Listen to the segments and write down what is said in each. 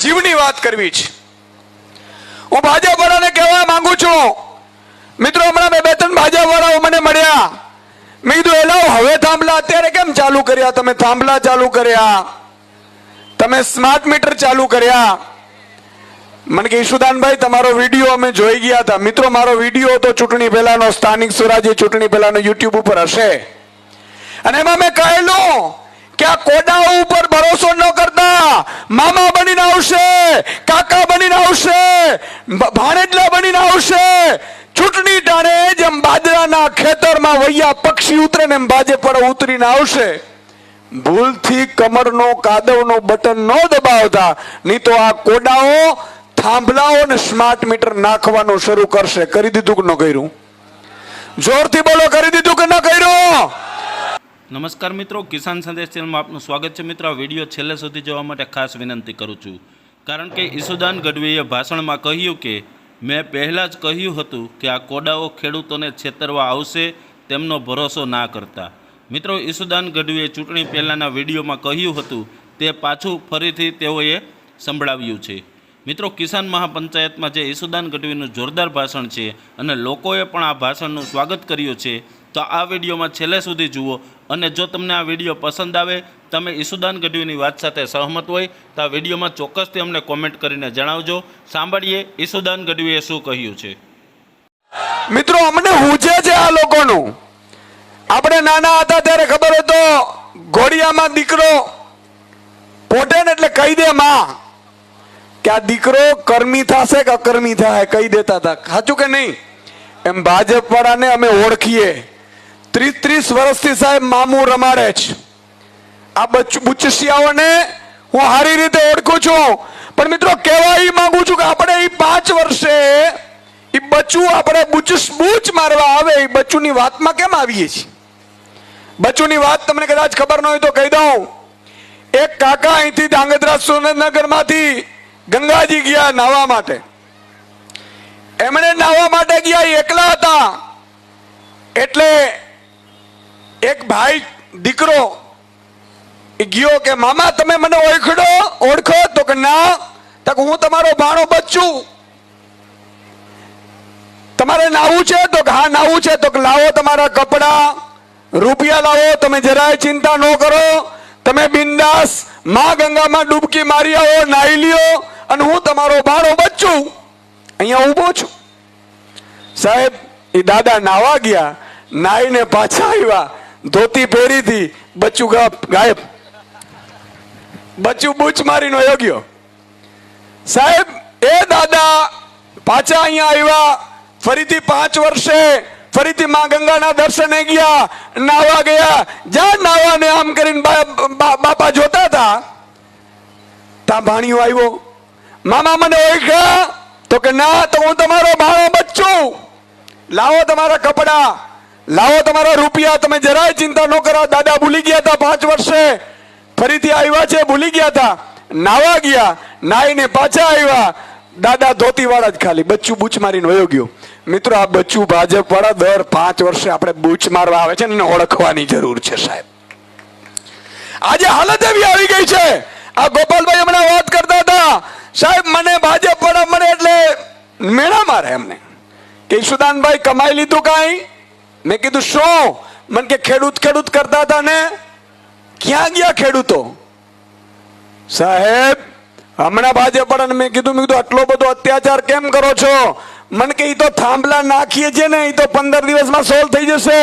જીવની વાત કરવી છે. હું ભાજપ વાળાને કહેવા માંગુ છું, મિત્રો હમણાં બે ત્રણ ભાજપ વાળાઓ મને મળ્યા. મેં કીધું એલાઓ હવે થાંભલા અત્યારે કેમ ચાલુ કર્યા? તમે થાંભલા ચાલુ કર્યા, તમે સ્માર્ટ મીટર ચાલુ કર્યા. મને કે ઈશુદાનભાઈ તમારો વિડીયો અમે જોઈ ગયા હતા. મિત્રો મારો વિડીયો તો ચૂંટણી પહેલાનો, સ્થાનિક સ્વરાજ્ય ચૂંટણી પહેલાનો યુટ્યુબ ઉપર હશે, અને એમાં મેં કહેલું કે આ કોડાઓ ઉપર ભરોસો ન કરતા, મામા બનીને આવશે, કાકા બનીને આવશે, ભાણેજલા બનીને આવશે. ચૂંટણી ટાણે જેમ બાજરાના ખેતરમાં વૈયા પક્ષી ઉતરે ને એમ ભાજપ પર ઉતરીને આવશે. ભૂલથી કમરનો કાદવનો બટન ન દબાવતા, નહીં તો આ કોડાઓ થાંભલાઓ ને સ્માર્ટ મીટર નાખવાનું શરૂ કરશે. કરી દીધું કે ન કર્યું? જોરથી બોલો, કરી દીધું કે ન કર્યું? નમસ્કાર મિત્રો, કિસાન સંદેશ ચેનલમાં આપનું સ્વાગત છે. મિત્રો, આ વિડીયો છેલ્લે સુધી જોવા માટે ખાસ વિનંતી કરું છું, કારણ કે ઈશુદાન ગઢવીએ ભાષણમાં કહ્યું કે મેં પહેલાં જ કહ્યું હતું કે આ કોડાઓ ખેડૂતોને છેતરવા આવશે, તેમનો ભરોસો ના કરતા. મિત્રો, ઈશુદાન ગઢવીએ ચૂંટણી પહેલાંના વિડીયોમાં કહ્યું હતું તે પાછું ફરીથી તેઓએ સંભળાવ્યું છે. મિત્રો, કિસાન મહાપંચાયતમાં જે ઈશુદાન ગઢવીનું જોરદાર ભાષણ છે અને લોકોએ પણ આ ભાષણનું સ્વાગત કર્યું છે, તો આ વિડીયોમાં છેલ્લે સુધી જુઓ. અને જો તમને આ વિડીયો પસંદ આવે, તમે ઈશુદાન ગઢવીની વાત સાથે સહમત હોય તો આ વિડીયોમાં ચોક્કસથી અમને કોમેન્ટ કરીને જણાવજો. સાંભળીએ ઈશુદાન ગઢવીએ શું કહ્યું છે. મિત્રો, અમને હુજે છે આ લોકોનું. આપણે નાના હતા ત્યારે ખબર હોય તો ઘોડિયામાં દીકરો પોટે ને એટલે કહી દે માં કે આ દીકરો કર્મી થશે કે અકર્મી થાય, કહી દેતા હતા. સાચું કે નહીં? એમ ભાજપ વાળાને અમે ઓળખીએ. 30 વર્ષથી સાહેબ મામું રમાડે છે. આ બુચસિયાઓને હું સારી રીતે ઓળખું છું. પણ મિત્રો, કહેવા એ માંગુ છું કે આપણે એ 5 વર્ષે એ બચ્ચું આપણે બૂચ મારવા આવે, એ બચ્ચુની વાતમાં કેમ આવીએ છીએ? બચ્ચુની વાત તમને કદાચ ખબર ન હોય તો કહી દઉં. એક કાકા અહીંથી ધાંગધ્રા સુરેન્દ્રનગર માંથી ગંગાજી ગયા નાહવા માટે. એમણે નાહવા માટે ગયા, એકલા હતા. એટલે એક ભાઈ દીકરો એ ગયો કે મામા તમે મને ઓળખો? તો કે ના. તો હું તમારો ભાણો બચ્ચું. તમારે નાવું છે? તો કે હા નાવું છે. તો કે લાવો તમારા કપડા, રૂપિયા લાવો, તમે જરાય ચિંતા ન કરો, તમે બિંદાસ માં ગંગામાં ડૂબકી મારી આવો, નાહી લ્યો, અને હું તમારો ભાણો બચ્ચું અહીંયા ઊભો છું. સાહેબ, એ દાદા નાવા ગયા, નાહીને પાછા આવ્યા, ધોતી પહેરી હતી, બચ્ચું ગાયબ. બચ્ચું બૂચ મારીનો યોગ્ય. સાહેબ, એ દાદા પાછા અહીંયા આવ્યા, ફરીથી 5 વર્ષે ફરીથી માં ગંગાના દર્શને ગયા, નાવા ગયા. જ્યાં નાવાને આમ કરીને બાપા જોતા હતા, ત્યાં ભાણિયો આવ્યો. મામા મને ઓળખ્યા? તો કે ના. તો હું તમારો ભાણો બચ્ચું. લાવો તમારા કપડા, લાવો તમારા રૂપિયા, તમે જરાય ચિંતા ન કરો. દાદા ભૂલી ગયા હતા 5 વર્ષે, ફરીથી આવ્યા છે, ભૂલી ગયા હતા. નાવા ગયા, નાઈને પાછા આવ્યા. દાદા ધોતી વાળા જ ખાલી, બચ્ચું બૂચ મારીને વયો ગયો. મિત્રો, આ બચ્ચું ભાજપ વાળા દર 5 વર્ષે આપણે બૂચ મારવા આવે છે ને, એને ઓળખવાની જરૂર છે સાહેબ. આજે હાલત એવી આવી ગઈ છે. આ ગોપાલભાઈ હમણાં વાત કરતા હતા, સાહેબ મને ભાજપ વાળા મળે એટલે મેળા મારે એમને કે ઈશુદાનભાઈ કમાઈ લીધું કાંઈ? મેં કીધું શું? મને કે ખેડૂત કરતા હતા ને, ક્યાં ગયા ખેડૂતો? સાહેબ, હમણાં ભાજપ વાળાને મેં કીધું આટલો બધો અત્યાચાર કેમ કરો છો? મને કે ઈ તો થાંભલા નાખીએ છે ને, ઈ તો 15 દિવસમાં સોલ્વ થઈ જશે.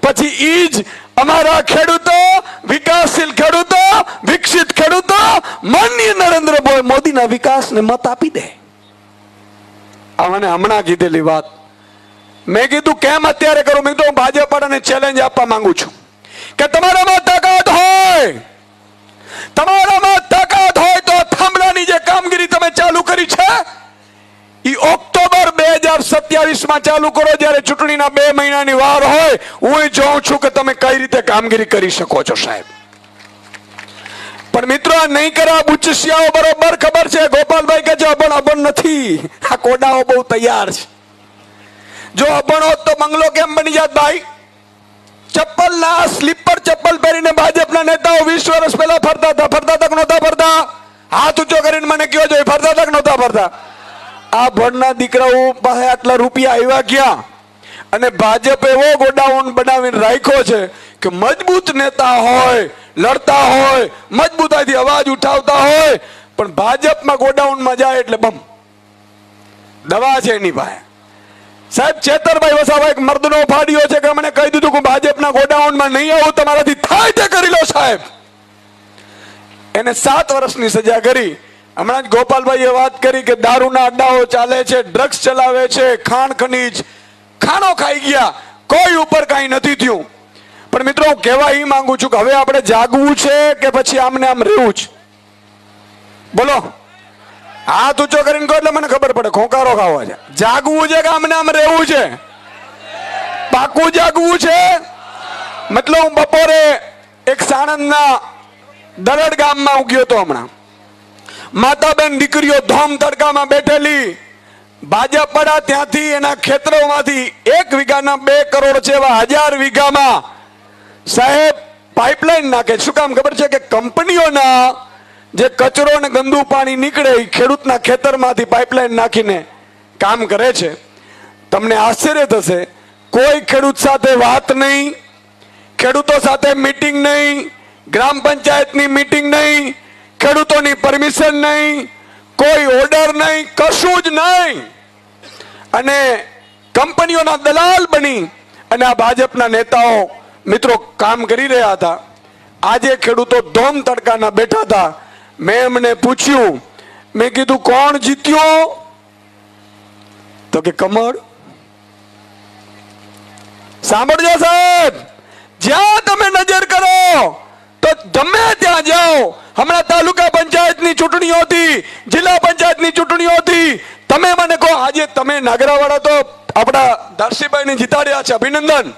પછી ઈ જ અમારા ખેડૂતો, વિકાસશીલ ખેડૂતો, વિકસિત ખેડૂતો માનનીય નરેન્દ્ર મોદીના વિકાસને મત આપી દે. આ મને હમણાં કીધેલી વાત. મેં કીધું કેમ અત્યારે કરું? મેં કીધું ભાજપ વાળાને ચેલેન્જ આપવા માંગુ છું કે તમારામાં તાકાત હોય, તમારામાં તાકાત હોય તો થાંભલાની જે કામગીરી તમે ચાલુ કરી છે એ ઓક્ટોબર 2027 ચાલુ કરો, જ્યારે ચૂંટણીના 2 મહિનાની વાર હોય. હું જોઉં છું કે તમે કઈ રીતે કામગીરી કરી શકો છો સાહેબ. પણ મિત્રો, આ નહીં કરા બુચસિયાઓ બરોબર ખબર છે. ગોપાલભાઈ કે છે અબણ નથી, આ કોડાઓ બહુ તૈયાર છે. જો અબણ હોત તો બંગલો કેમ બની જાત ભાઈ? ચપ્પલના સ્લીપર ચપ્પલ પહેરીને ભાજપના નેતાઓ 20 વર્ષ પહેલા ફરતા હતા કે નહોતા ફરતા? હાથ ઊંચો કરીને મને કયો, જો ફરતા આ ભણના દીકરાઓ પાસે આટલા રૂપિયા આવ્યા ક્યાં? અને ભાજપ એવો ગોડાઉન બનાવીને રાખ્યો છે કે મજબૂત નેતા હોય, લડતા હોય, મજબૂતાઈથી અવાજ ઉઠાવતા હોય, પણ ભાજપમાં ગોડાઉનમાં જાય એટલે બમ દવા છે એની પાસે. સાહેબ ચેતરભાઈ વસાવા એક મર્દનો ફાડ્યો છે કે મને કહી દીધું કે ભાજપના ગોડાઉનમાં નહીં આવું, તમારાથી થાય તે કરી લો સાહેબ. એને 7 વર્ષની સજા કરી. હમણાં જ ગોપાલભાઈએ વાત કરી કે દારૂના અડ્ડાઓ ચાલે છે, ડ્રગ્સ ચલાવે છે, ખાણ ખનીજ, ખાણો ખાઈ ગયા, કોઈ ઉપર કાંઈ નથી થયું. પણ મિત્રો હું કહેવા એ માંગુ છું કે હવે આપણે જાગવું છે કે પછી આમને આમ રહેવું છે? બોલો, હાથ ઊંચો કરીને કહો એટલે મને ખબર પડે. ખોંકારો ખાવા છે. જાગવું છે કે આમને આમ રહેવું છે? પાકું જાગવું છે. મતલબ હું બપોરે એક સાણંદના દરડ ગામમાં હું ગયો તો હમણાં. માતાબેન દીકરીઓ ધોમ તડકામાં બેઠેલી, ભાજપ વાળા ત્યાંથી એના ખેતરોમાંથી 1 વીઘાના 2 કરોડ છે એવા 1000 વીઘામાં સાહેબ પાઇપલાઇન નાખે. શું કામ ખબર છે? કે કંપનીઓના જે કચરો અને ગંદુ પાણી નીકળે એ ખેડૂતના ખેતરમાંથી પાઇપલાઇન નાખીને કામ કરે છે. તમને આશ્ચર્ય થશે, કોઈ ખેડૂત સાથે વાત નહીં, ખેડૂતો સાથે મીટિંગ નહીં, ગ્રામ પંચાયતની મીટિંગ નહીં, ખેડૂતોની પરમિશન નહીં, કોઈ ઓર્ડર નહીં, કશું જ નહીં. અને કંપનીઓના દલાલ બની અને આ ભાજપના નેતાઓ મિત્રો કામ કરી રહ્યા હતા. આજે ખેડૂતો ધોમ તડકાના બેઠા હતા. મેં એમને પૂછ્યું, મેં કીધું કોણ જીત્યો? તો કે કમળ. સાંભળજો સાહેબ, જ્યાં તમે નજર કરો તો ગમે ત્યાં જાઓ. હમણાં તાલુકા પંચાયતની ચૂંટણીઓ હતી, જિલ્લા પંચાયતની ચૂંટણીઓ હતી. તમે મને કહો, આજે તમે નાગરાવાળા તો આપણા દર્શીભાઈને જીતાડ્યા છે, અભિનંદન.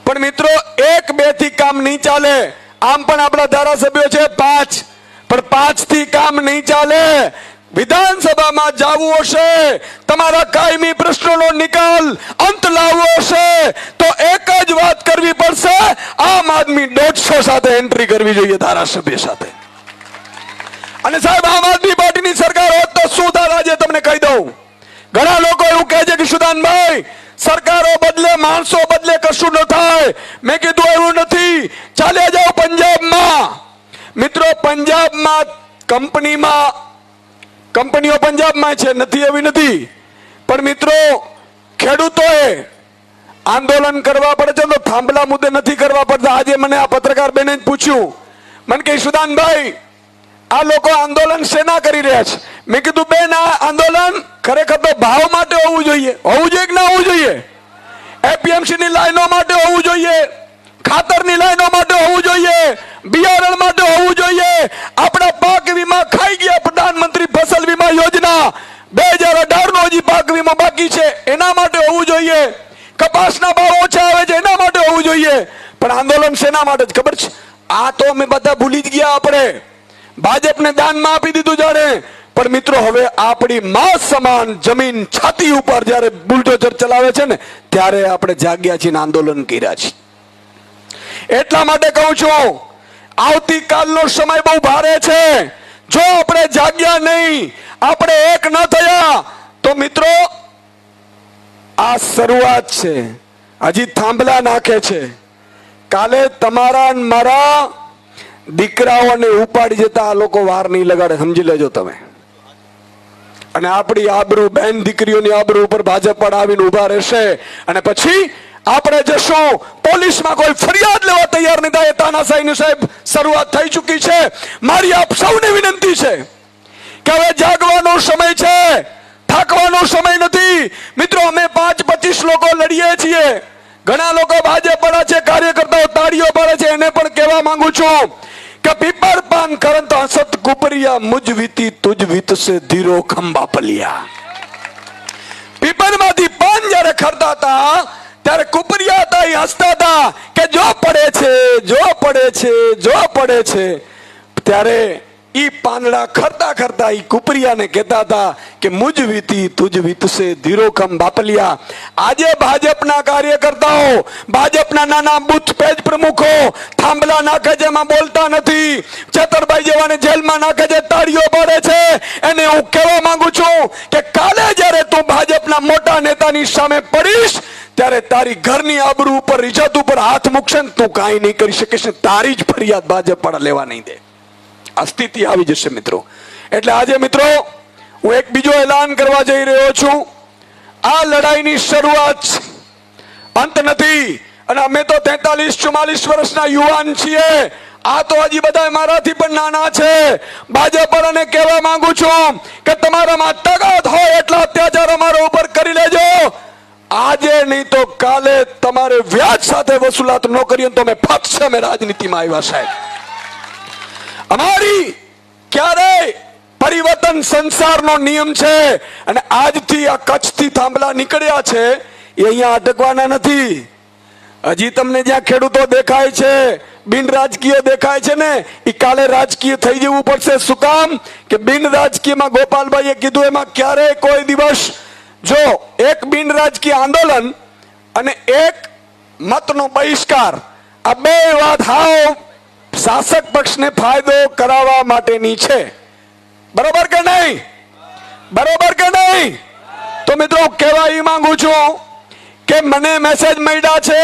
પણ મિત્રો 1-2 થી કામ નહીં ચાલે. આમ પણ આપણા ધારાસભ્યો છે 5, પણ 5 થી કામ નહીં ચાલે. વિધાનસભામાં જવું હશે, તમારા કાયમી પ્રશ્નોનો નિકાલ અંત લાવવો હશે તો એક જ વાત કરવી પડશે, આમ આદમી 150 સાથે એન્ટ્રી કરવી જોઈએ, ધારાસભ્ય સાથે. અને સાહેબ આમ આદમી પાર્ટીની સરકાર હોત તો શું થાય આજે તમને કહી દઉં. ઘણા લોકો એવું કહે છે કે સુદાનભાઈ સરકારો બદલે માણસો બદલે કશું ન થાય. મેં કીધું એવું નથી. ચાલે જાઓ પંજાબમાં. મિત્રો પંજાબમાં કંપનીઓ પંજાબમાં છે, નથી એવી નથી, પણ મિત્રો ખેડૂતોએ આંદોલન કરવા પડે છે તો થાંભલા મુદ્દે નથી કરવા પડતા. આજે મને આ પત્રકાર બેને પૂછ્યું, મને કે સુદાનભાઈ આ લોકો આંદોલન શેના કરી રહ્યા છે? મેં કીધું બેન આ આંદોલન ખરેખર તો ભાવ માટે હોવું જોઈએ. હોવું જોઈએ કે ના હોવું જોઈએ? એપીએમસી ની લાઈનો માટે હોવું જોઈએ, ખાતરની લાઈનો માટે હોવું જોઈએ, બિયારણ માટે હોવું જોઈએ. આપણા પાક વીમા ખાઈ ગયા, પ્રધાનમંત્રી ફસલ વીમા યોજના 2018 નો હજી પાક વીમા બાકી છે, એના માટે હોવું જોઈએ. કપાસના ભાવ ઓછા આવે છે એના માટે હોવું જોઈએ. પણ આંદોલન શેના માટે જ ખબર છે? આ તો અમે બધા ભૂલી જ ગયા. આપણે ભાજપને દાનમાં આપી દીધું જાણે. પણ મિત્રો હવે આપણી માં સમાન જમીન છાતી ઉપર જયારે બુલડોઝર ચલાવે છે ને ત્યારે આપણે જાગ્યા છીએ, આંદોલન કર્યા છે. એટલા માટે કહું છું, આવતીકાલનો સમય બહુ ભારે છે. જો આપણે જાગ્યા નહીં, આપણે એક ન થયા તો મિત્રો આ શરૂઆત છે. હજી થાંભલા નાખે છે. કાલે તમારા મારા દીકરાઓને ઉપાડી જતા આ લોકો વાર નહીં લગાડે, સમજી લેજો તમે. અને આપણી આબરૂ, બેન દીકરીઓની આબરૂ ઉપર ભાજપ પર આવીને ઉભા રહેશે. અને પછી આપણે જશું પોલીસમાં, કોઈ ફરિયાદ લેવા તૈયાર નહીં થાય. તાનાશાહીની સાહેબ શરૂઆત થઈ ચૂકી છે. મારી આપ સૌને વિનંતી છે કે હવે જાગવાનો સમય છે, થાકવાનો સમય નથી. મિત્રો અમે 5-25 લોકો લડીએ છીએ. ઘણા લોકો ભાજપ વાળા છે, કાર્યકર્તાઓ તાળીઓ પાડે છે. એને પણ કહેવા માંગુ છું કે પીપર પાન કરંત હસત કુપરિયા મુજ વીતી તુજ વીતસે ધીરો ખંભા પલિયા. પીપરમાંથી પાન જ્યારે ખરતા હતા ત્યારે કુપરિયા હતા, એ હસતા હતા કે જો પડે છે, જો પડે છે, જો પડે છે. ત્યારે ઈ પાંદડા ખરતા ખરતા ઈ કુપરિયાને કહેતા હતા કે મુજ વીતી તુજ વીતસે ધીરો ખમ બાપલિયા. આજે ભાજપના કાર્યકર્તાઓ, ભાજપના નાના બુથ પેજ પ્રમુખો થાંભલા નાખે છે, એમાં બોલતા નથી. ચેતરભાઈ જેવાને જેલમાં નાખે છે, તાળીઓ પાડે છે. એને હું કહેવા માંગુ કે કાલે જ્યારે તું ભાજપના મોટા નેતાની સામે પડીશ ત્યારે તારી ઘરની આબરૂ ઉપર ઇજ્જત ઉપર હાથ મૂકશે ને તું કાંઈ નહીં કરી શકીશ ને તારી જ ફરિયાદ ભાજપ પણ લેવા નહીં દે. આ સ્થિતિ આવી જશે મિત્રો. એટલે આજે મિત્રો હું એક બીજો એલાન કરવા જઈ રહ્યો છું. આ લડાઈની શરૂઆત છે, અંત નથી. અને અમે તો 43-44 વર્ષના યુવાન છીએ. આ તો હજી બધા મારાથી પણ નાના છે. ભાજપ વાળાને કહેવા માંગુ છું કે તમારામાં તાકાત હોય એટલા અત્યાચાર અમારા ઉપર કરી લેજો. આજે નહીં તો કાલે તમારે વ્યાજ સાથે વસૂલાત ન કરીએ તો અમે ફક્ત અમે રાજનીતિમાં આવ્યા સાહેબ. અમારી ક્યારે પરિવર્તન સંસારનો નિયમ છે. અને આજથી આ કચ્છથી થાંભલા નીકળ્યા છે એ અહીંયા અટકવાના નથી. હજી તમને જ્યાં ખેડૂતો દેખાય છે, બિન રાજકીય દેખાય છે ને, એ કાલે રાજકીય થઈ જવું પડશે. શું કામ? કે બિન રાજકીયમાં ગોપાલભાઈએ કીધું એમાં ક્યારેય કોઈ દિવસ જો એક બિન રાજકીય આંદોલન અને એક મતનો બહિષ્કાર, આ બે વાત હાવ શાસક પક્ષને ફાયદો કરાવવા માટેની છે. બરોબર કે નહીં? બરોબર કે નહીં? તો મિત્રો કહેવા એ માંગુ છું કે મને મેસેજ મળ્યા છે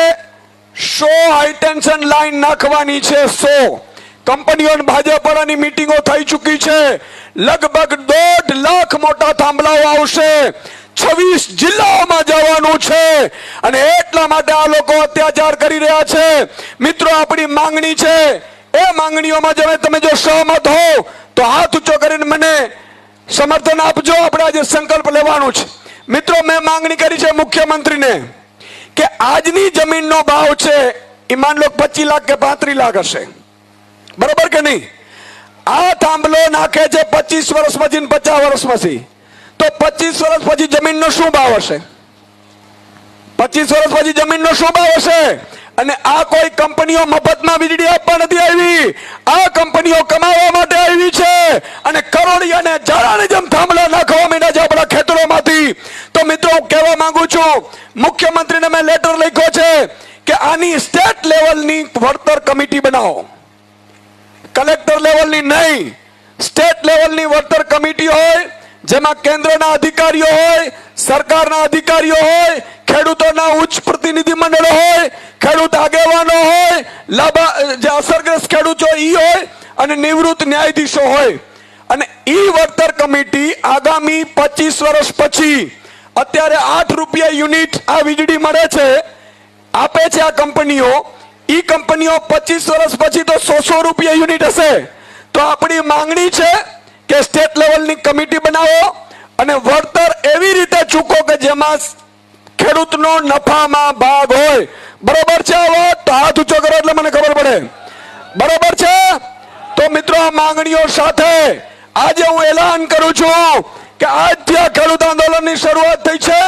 100 હાઈ ટેન્શન લાઈન નાખવાની છે. 100 કંપનીઓ ભાજપ વાળાની મીટિંગો થઈ ચૂકી છે. લગભગ 1.5 લાખ મોટા થાંભલાઓ આવશે. 26 જિલ્લાઓમાં જવાનું છે. અને એટલા માટે આ લોકો અત્યાચાર કરી રહ્યા છે. મિત્રો આપણી માંગણી છે, એ માંગણીઓમાં તમે જો સહમત હો તો હાથ ઊંચો કરીને મને સમર્થન આપજો. આપણે આજે સંકલ્પ લેવાનો છે. મિત્રો મેં માંગણી કરી છે મુખ્યમંત્રીને કે આજની જમીનનો ભાવ છે એ માન લો 25 લાખ કે 35 લાખ હશે. બરોબર કે નહીં? આ થાંભલો નાખે છે 25 વર્ષ પછી 50 વર્ષ પછી. તો 25 વર્ષ પછી જમીનનો શું ભાવ હશે? 25 વર્ષ પછી જમીનનો શું ભાવ હશે? અને આ કોઈ કંપનીઓ મફતમાં વીજળી આપવા નથી આવી. આ કંપનીઓ કમાવા માટે આવી છે. અને કરોડિયાને જાળાની જેમ થાંભલા નાખવા માંડ્યા છે આપણા ખેતરોમાંથી. તો મિત્રો હું કહેવા માંગુ છું, મુખ્યમંત્રીને મેં લેટર લખ્યો છે કે આની સ્ટેટ લેવલની વળતર કમિટી બનાવો. કલેક્ટર લેવલની નહીં, સ્ટેટ લેવલની વળતર કમિટી હોય જેમાં કેન્દ્રના અધિકારીઓ હોય, સરકારના અધિકારીઓ હોય, ખેડૂતોના ઉચ્ચ પ્રતિનિધિ મંડળ હોય, ખેડૂત આગેવાનો હોય, જે અસરગ્રસ્ત ખેડૂતો ઈ હોય અને નિવૃત્ત ન્યાયાધીશો હોય. અને ઈ વળતર કમિટી આગામી 25 વર્ષ પછી અત્યારે 8 રૂપિયા યુનિટ આ વીજળી મળે છે, આપે છે આ કંપનીઓ. ઈ કંપનીઓ 25 વર્ષ પછી તો 100 રૂપિયા યુનિટ હશે. તો આપણી માંગણી છે કે સ્ટેટ લેવલની કમિટી બનાવો અને વળતર એવી રીતે ચૂકો કે જેમાં ખેડૂતનો નફામાં ભાગ હોય. બરોબર છે? આ વાત તો હાથ ઊંચો કરો એટલે મને ખબર પડે. બરોબર છે? તો મિત્રો આ માંગણીઓ સાથે આજે હું એલાન કરું છું કે આજથી આ ખેડૂત આંદોલનની શરૂઆત થઈ છે.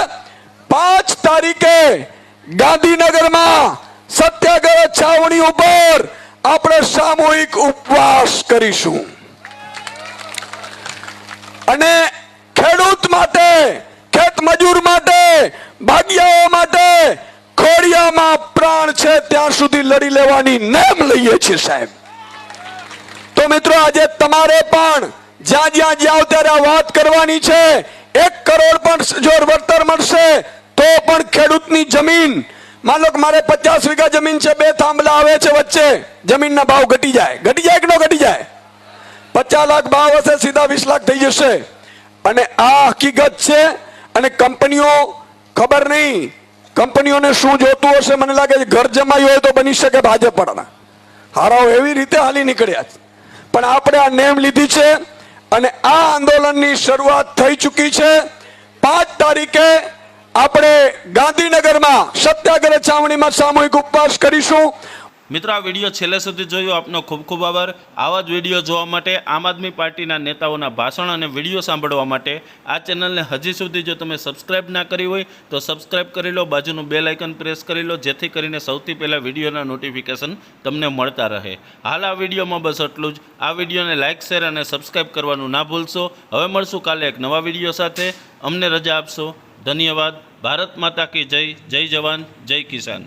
5 તારીખે ગાંધીનગરમાં સત્યાગ્રહ છાવણી ઉપર આપણે સામૂહિક ઉપવાસ કરીશું. અને ખેડૂત માટે, ખેત મજૂર માટે, ભાગિયાઓ માટે ખોડિયામાં પ્રાણ છે ત્યાં સુધી લડી લેવાની નેમ લઈએ છીએ સાહેબ. તો મિત્રો આજે તમારે પણ જ્યાં જ્યાં જાવ ત્યારે આ વાત કરવાની છે. 1 કરોડ પણ જો વળતર મળશે તો પણ ખેડૂતની જમીન, માન લો કે મારે 50 વીઘા જમીન છે, 2 થાંભલા આવે છે વચ્ચે, જમીનના ભાવ ઘટી જાય. ઘટી જાય કે ન ઘટી જાય? 50 લાખ ભાવ હશે, સીધા 20 લાખ થઈ જશે. અને આ હકીકત છે. અને કંપનીઓ, ખબર નહીં કંપનીઓને શું જોતું હશે. મને લાગે છે ઘર જમાયું હોય તો બની શકે ભાજપ વાળાના હારાઓ એવી રીતે હાલી નીકળ્યા છે. પણ આપણે આ નેમ લીધી છે અને આ આંદોલનની શરૂઆત થઈ ચૂકી છે. 5 તારીખે આપણે ગાંધીનગરમાં સત્યાગ્રહ છાવણીમાં સામૂહિક ઉપવાસ કરીશું. મિત્રો, આ વિડીયો છેલ્લે સુધી જોયો આપનો ખૂબ ખૂબ આભાર. આવા જ વિડીયો જોવા માટે, આમ આદમી પાર્ટીના નેતાઓના ભાષણ અને વિડીયો સાંભળવા માટે આ ચેનલને હજી સુધી જો તમે સબસ્ક્રાઇબ ના કરી હોય તો સબસ્ક્રાઇબ કરી લો, બાજુનું બેલ આઇકન પ્રેસ કરી લો, જેથી કરીને સૌથી પહેલાં વિડીયોના નોટિફિકેશન તમને મળતા રહે. હાલ આ વિડીયોમાં બસ એટલું જ. આ વિડીયોને લાઇક, શેર અને સબસ્ક્રાઇબ કરવાનું ના ભૂલશો. હવે મળશું કાલે એક નવા વિડીયો સાથે. અમને રજા આપશો. ધન્યવાદ. ભારત માતા કી જય. જય જવાન, જય કિસાન.